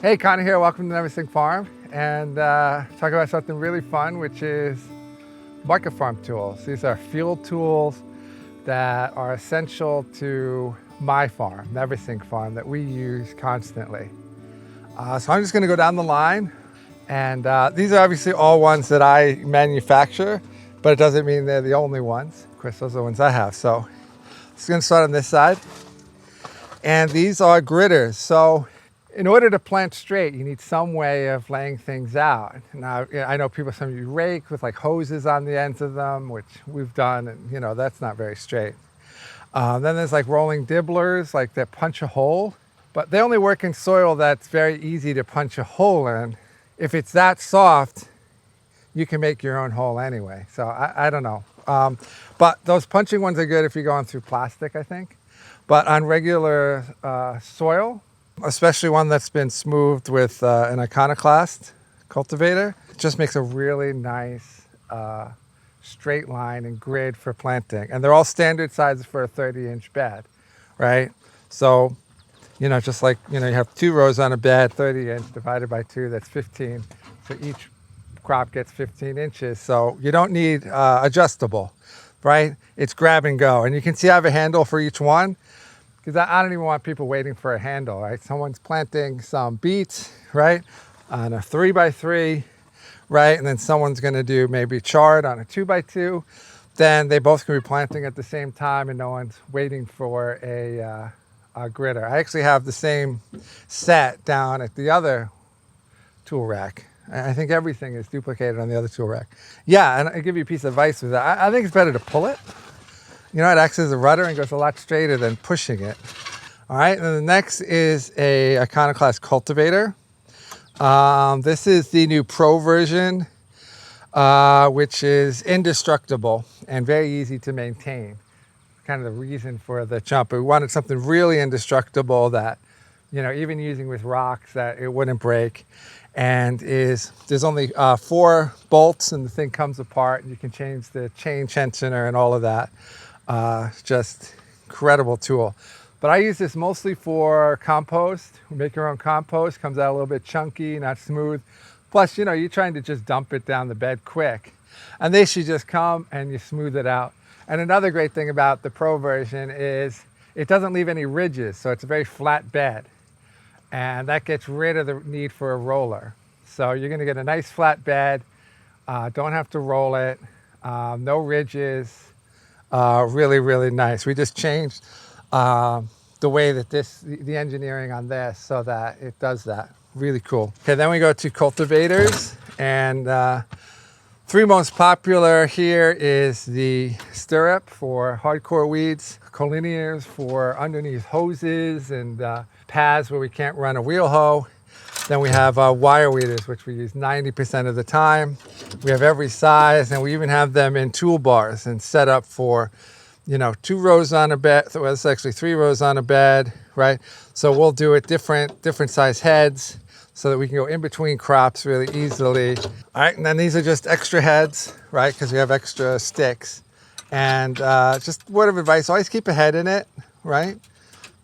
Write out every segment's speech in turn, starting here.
Hey, Conor here. Welcome to Neversink Farm, and talk about something really fun, which is market farm tools. These are field tools that are essential to my farm, Neversink Farm, that we use constantly. So I'm just going to go down the line, and these are obviously all ones that I manufacture, but it doesn't mean they're the only ones. Of course, those are the ones I have. So just going to start on this side, and these are gritters. So in order to plant straight, you need some way of laying things out. Now, I know some of you rake with like hoses on the ends of them, which we've done, and that's not very straight. Then there's like rolling dibblers, like that punch a hole, but they only work in soil that's very easy to punch a hole in. If it's that soft, you can make your own hole anyway. So I don't know. But those punching ones are good if you're going through plastic, I think. But on regular soil, especially one that's been smoothed with an iconoclast cultivator, it just makes a really nice straight line and grid for planting. And they're all standard sizes for a 30-inch bed, right? So, just like, you have 2 rows on a bed, 30-inch divided by 2, that's 15. So each crop gets 15 inches. So you don't need adjustable, right? It's grab and go. And you can see I have a handle for each one, because I don't even want people waiting for a handle, right? Someone's planting some beets, right, on a 3x3, right? And then someone's gonna do maybe chard on a 2x2. Then they both can be planting at the same time and no one's waiting for a gritter. I actually have the same set down at the other tool rack. I think everything is duplicated on the other tool rack. Yeah, and I'll give you a piece of advice with that. I think it's better to pull it. It acts as a rudder and goes a lot straighter than pushing it. All right, and the next is a iconoclast cultivator. This is the new Pro version, which is indestructible and very easy to maintain. Kind of the reason for the jump. We wanted something really indestructible that, even using with rocks, that it wouldn't break. And there's only 4 bolts and the thing comes apart, and you can change the chain tensioner and all of that. Just incredible tool. But I use this mostly for compost. We make your own compost, comes out a little bit chunky, not smooth. Plus, you're trying to just dump it down the bed quick. And this, you just come and you smooth it out. And another great thing about the Pro version is it doesn't leave any ridges, so it's a very flat bed. And that gets rid of the need for a roller. So you're gonna get a nice flat bed, don't have to roll it, no ridges. Really, really nice. We just changed the way that the engineering on this so that it does that. Really cool. Okay, then we go to cultivators, and 3 most popular here is the stirrup for hardcore weeds, collinears for underneath hoses and paths where we can't run a wheel hoe. Then we have wire weeders, which we use 90% of the time. We have every size, and we even have them in toolbars and set up for, 2 rows on a bed. Well, it's actually 3 rows on a bed, right? So we'll do it different size heads so that we can go in between crops really easily. All right, and then these are just extra heads, right? Because we have extra sticks. And just word of advice, always keep a head in it, right?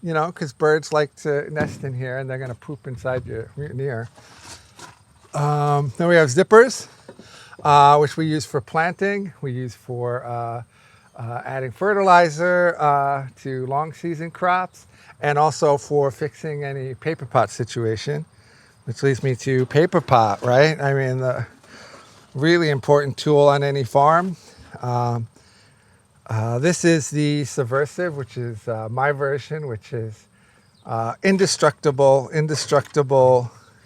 Because birds like to nest in here and they're going to poop inside your ear. Then we have zippers, which we use for planting. We use for adding fertilizer to long season crops, and also for fixing any paper pot situation, which leads me to paper pot, right? I mean, the really important tool on any farm. This is the Subversive, which is my version, which is indestructible.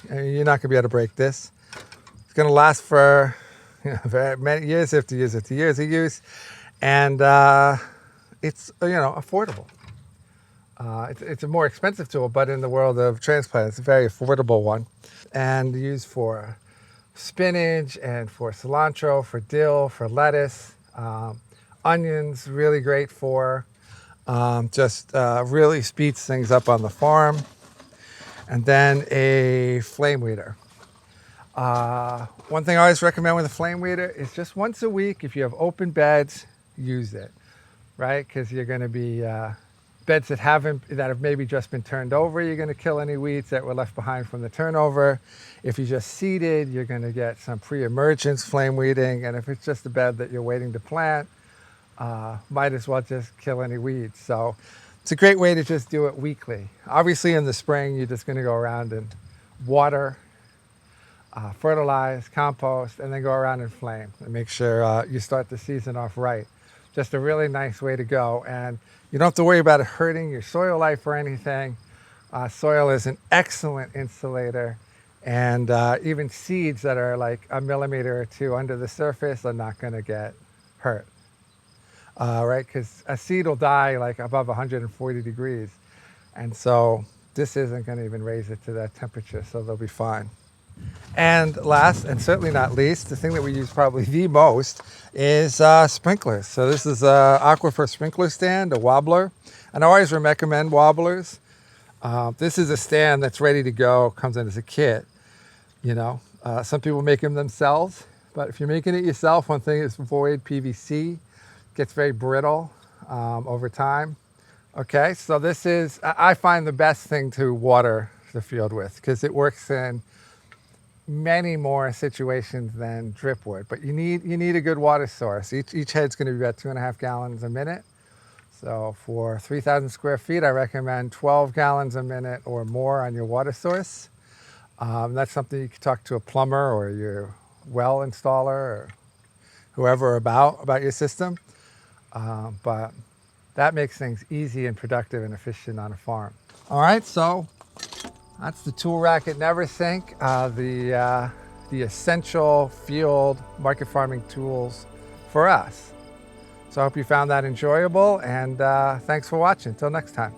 You're not gonna be able to break this. It's gonna last for very many years after years after years of use, and it's affordable. It's a more expensive tool, but in the world of transplant, it's a very affordable one, and used for spinach and for cilantro, for dill, for lettuce. Onions, really great for, really speeds things up on the farm. And then a flame weeder. One thing I always recommend with a flame weeder is just once a week, if you have open beds, use it, right? Because you're gonna be Beds that have maybe just been turned over, you're going to kill any weeds that were left behind from the turnover. If you just seeded, you're going to get some pre-emergence flame weeding. And if it's just a bed that you're waiting to plant, might as well just kill any weeds. So it's a great way to just do it weekly. Obviously in the spring, you're just going to go around and water, fertilize, compost, and then go around and flame and make sure you start the season off right. Just a really nice way to go. And you don't have to worry about it hurting your soil life or anything. Soil is an excellent insulator, and even seeds that are like a millimeter or two under the surface are not going to get hurt, right? Because a seed will die like above 140 degrees. And so this isn't going to even raise it to that temperature, so they'll be fine. And last, and certainly not least, the thing that we use probably the most is sprinklers. So this is an aquifer sprinkler stand, a wobbler. And I always recommend wobblers. This is a stand that's ready to go, comes in as a kit. You know, some people make them themselves, but if you're making it yourself, one thing is avoid PVC. It gets very brittle over time. Okay, so this is, I find, the best thing to water the field with because it works in many more situations than drip would, but you need a good water source. Each head's going to be about 2.5 gallons a minute. So for 3,000 square feet, I recommend 12 gallons a minute or more on your water source. That's something you can talk to a plumber or your well installer or whoever about your system. But that makes things easy and productive and efficient on a farm. All right, so that's the tool rack at Neversink, the essential field market farming tools for us. So I hope you found that enjoyable, and thanks for watching. Until next time.